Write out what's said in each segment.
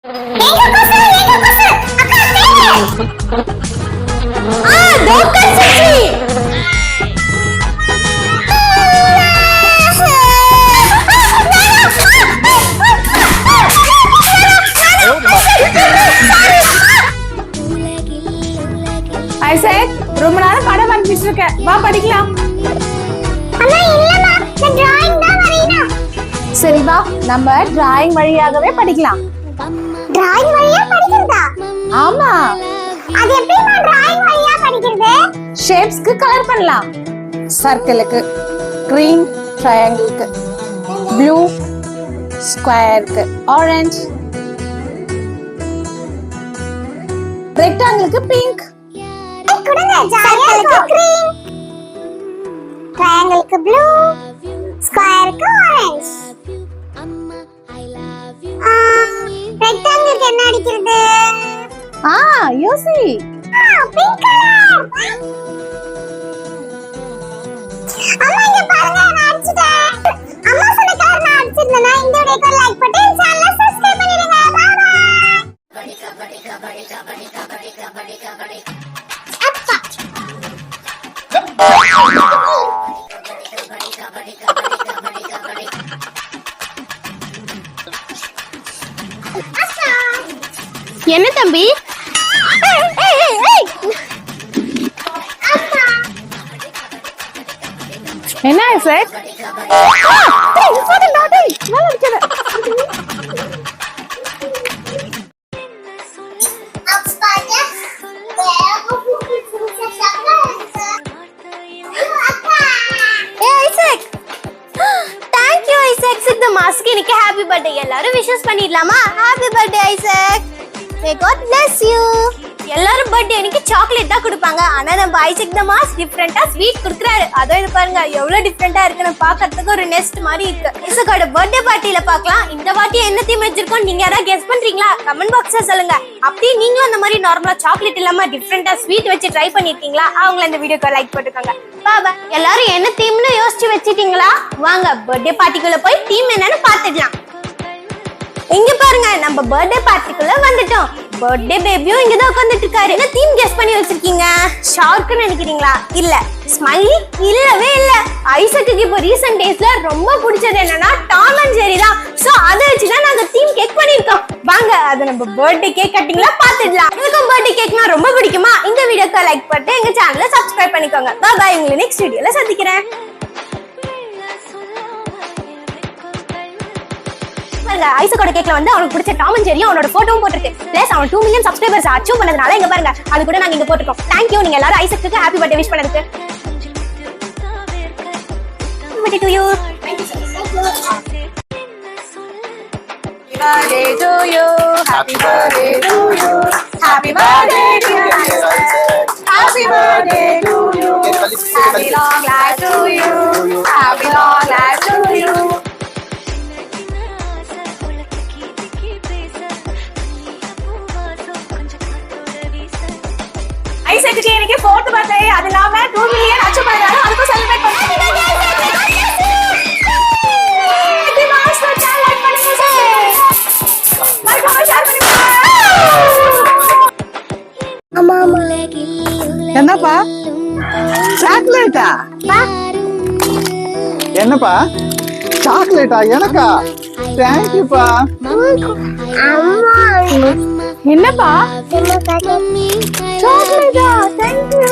Isaac, ரொம்ப நேரம் படம் வரைஞ்சிட்டு இருக்க, வா படிக்கலாம். சரி வா, நம்ம டிராயிங் வழியாகவே படிக்கலாம். டிராயிங் வழியா படிக்கிறதா? ஆமா. அது எப்படி நான் டிராயிங் வழியா படிக்கிறது? ஷேப்ஸ்க்கு கலர் பண்ணலாம். சர்க்கிளுக்கு கிரீன், ட்ரையாங்கிளுக்கு ப்ளூ, ஸ்கொயருக்கு ஆரஞ்சு, ரெக்டாங்கிளுக்கு பிங்க். சர்க்கிளுக்கு கிரீன், ட்ரையாங்கிளுக்கு ப்ளூ, ஸ்கொயருக்கு ஆரஞ்சு. ரெக்டாங்கிளுக்கு என்ன அடிக்கிறது? யோசி. Pink colour. அம்மா இங்க பாருங்க, நான் அடிச்சிட்டேன். அம்மா சொன்ன கலர் நான் அடிச்சிட்டேனா? இந்த வீடியோக்கு லைக் போட்டு சேனலை சப்ஸ்கிரைப் பண்ணிடுங்க. Bye bye. என்ன தம்பி? என்ன ஐசக்? மாஸ்க்கு இன்னைக்கு ஹாப்பி பர்த்டே எல்லாரும் விஷஸ் பண்ணிடலாமா? Happy birthday Isaac. May God bless you. எல்லாரும் பர்த்டே அன்னைக்கு சாக்லேட் தான் கொடுப்பாங்க. ஆனா நம்ம ஐசக் த மாஸ் டிஃபரெண்டா ஸ்வீட் கொடுக்கறாரு. அதோ இது பாருங்க எவ்வளவு டிஃபரெண்டா இருக்குன்னு பார்க்கிறதுக்கு ஒரு நெஸ்ட் மாதிரி இருக்கு. ஐசக்கோட பர்த்டே பார்ட்டில பார்க்கலாம். இந்த வாட்டி என்ன தீம் வச்சிருக்கோம் நீங்க யாராவது கெஸ் பண்றீங்களா? கமெண்ட் பாக்ஸ்ல சொல்லுங்க. அப்படியே நீங்களும் அந்த மாதிரி நார்மலா சாக்லேட் இல்லாம டிஃபரெண்டா ஸ்வீட் வச்சு ட்ரை பண்ணிருக்கீங்களா? அவங்கள இந்த வீடியோக்கு லைக் போட்டுக்கோங்க. பாபா எல்லாரும் என்ன தீம்னு யோசிச்சு வச்சிட்டீங்களா? வாங்க பர்த்டே பார்ட்டிக்குள்ள போய் தீம் என்னன்னு பாத்துடலாம். இங்க பாருங்க நம்ம பர்த்டே பார்ட்டிக்குள்ள வந்துட்டோம். பர்த்டே பேபியும் இங்க தான் உட்கார்ந்துட்டு இருக்காரு. என்ன தீம் கெஸ் பண்ணி வச்சிருக்கீங்க? ஷார்க்னு நினைக்கிறீங்களா? இல்ல. ஸ்மைலி? இல்லவே இல்ல. ஐசக்கு இப்போ ரீசன்ட் டேஸ்ல ரொம்ப பிடிச்சது என்னன்னா டாம் அண்ட் ஜெர்ரி தான். சோ அத வச்சு தான் நாங்க தீம் கேக் பண்ணிருக்கோம். வாங்க அத நம்ம பர்த்டே கேக் கட்டிங்ல பாத்துடலாம். உங்களுக்கு பர்த்டே கேக்னா ரொம்ப பிடிக்குமா? இந்த வீடியோக்கு லைக் போட்டு எங்க சேனலை சப்ஸ்கிரைப் பண்ணிக்கோங்க. By by. உங்களை நெக்ஸ்ட் வீடியோல சந்திக்கிறேன். ஐசக்கோட கேக்ல வந்து அவனுக்கு பிடிச்ச டாம் அண்ட் ஜெர்ரியும் அவனோட போட்டோவும் போட்டுருக்கு. பிளஸ் அவன் 2 மில்லியன் சப்ஸ்கிரைபர்ஸ் அச்சீவ் பண்ணதுனால இங்க பாருங்க அது கூட நாங்க இங்க போட்டுருக்கோம். Thank you நீங்க எல்லாரும் ஐசக்கு ஹாப்பி பர்த்டே விஷ் பண்ணதுக்கு. Happy birthday to you. Thank you so much. Happy birthday to you. Happy birthday to you. Happy birthday to you. Happy birthday to you. Happy long life to you. Happy long life to you. ஐசக்கு இன்னைக்கு 4th birthday. அது இல்லாம 2 million achieve பண்ணதால அதுக்கு celebrate பண்ணுங்க. என்னப்பா சாக்லேட்டா? என்னப்பா சாக்லேட்டா? எனக்கா? தேங்க்யூப்பா. என்னப்பா சாக்லேட்டா? தேங்க்யூ.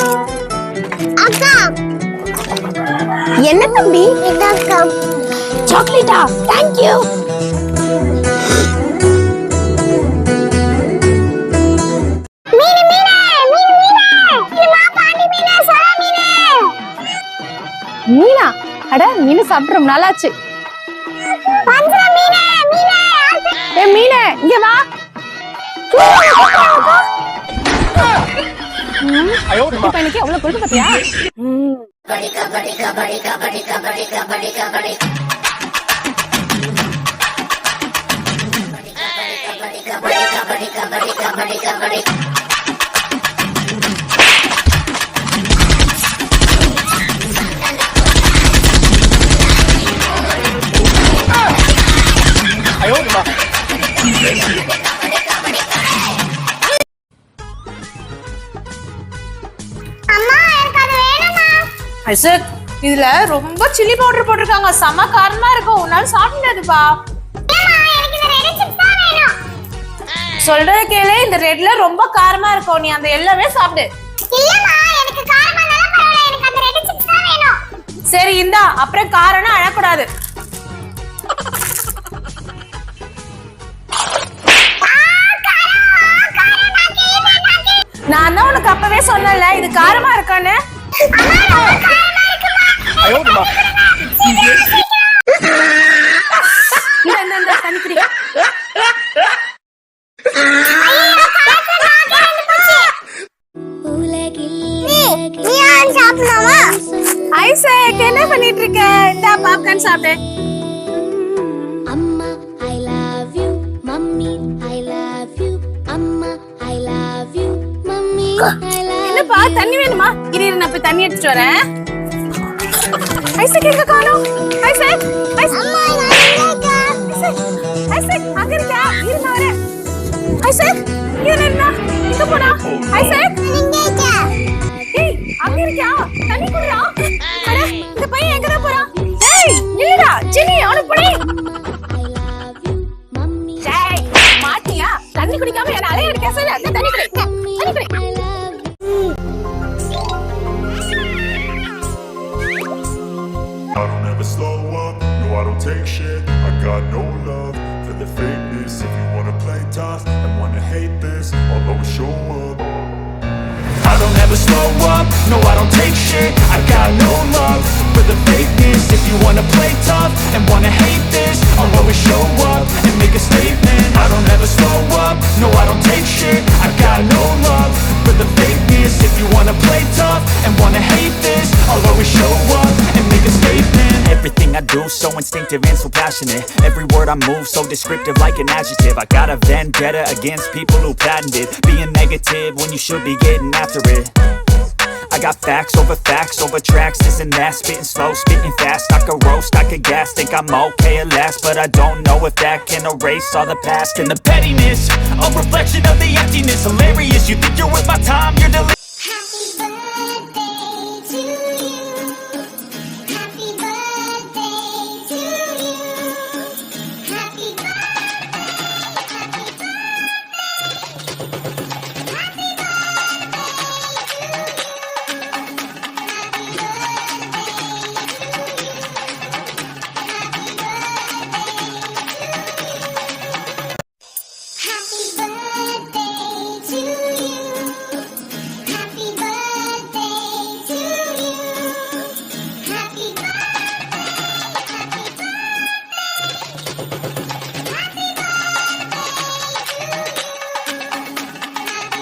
அக்கா என்ன தம்பி? இதக்கா சாக்லேட்டா? தேங்க்யூ. மீனா? அட மீன் சாப்பிட்டு ரொம்ப நாளாச்சு. மீனே இங்க வா. இப்ப எனக்கு எவ்வளவு கொழுப்பு பாத்தியா? ஐசக், இதுல ரொம்ப சில்லி பவுடர் போட்டிருக்காங்க, செம காரமா இருக்கும், உன்னால சாப்பிட முடியாதுப்பா. சொல்றத கேளு, இந்த ரெட்ல ரொம்ப காரமா இருக்கும், நீ அந்த எல்லாமே சாப்பிடு. சரி இந்தா, அப்புறம் காரம்னா அழக்கூடாது. நான் தான் உனக்கு அப்பவே சொன்னல இது காரமா இருக்கான்னு. இந்த தண்ணி குடி. ஐசக், என்ன பண்ணிட்டு இருக்க? இந்த பாப்கார்ன் சாப்பிடு. அம்மா I love you, mummy I love you, அம்மா I love you, mummy I love. என்னப்பா, தண்ணி வேணுமா? இரு நான் போய் தண்ணி எடுத்துட்டு வரேன். ஐசக் எங்க காணோம்? ஐசக், ஐசக் அங்க இருக்கா? இரு நான் வரேன். ஐசக், இங்க நின்னா. எங்க போனா? ஐசக், ஏய் அங்க இருக்கா? தண்ணி குடிடா. அட, இந்த பையன் எங்கடா போறான்? ஏய் நில்லுடா, ஜெனி அவனை புடி. ஏய் மாட்டியா? தண்ணி குடிக்காம என்ன அலைய எடுக்க சொல்ல. அந்த தண்ணி குடி. தண்ணி குடி. I don't ever slow up, no I don't take shit. I got no love for the fakeness. If you wanna play tough and wanna hate this, I'll always show up. I don't ever slow up, no I don't take shit. I got no love for the fakeness. If you wanna play tough and wanna hate this, I'll always show up and make a statement. I don't ever slow up, no I don't take shit. I got no love for the fakeness. If you wanna play tough and wanna hate this, I'll always show up and make a statement. Everything I do so instinctive and so passionate. Every word I move so descriptive like an adjective. I got a vendetta against people who patented being negative when you should be getting after it. I got facts over tracks, this and that. Spitting slow, spitting fast. I could roast, I could gas. Think I'm okay at last, but I don't know if that can erase all the past. And the pettiness, a reflection of the emptiness. Hilarious, you think you're worth my time, you're delirious.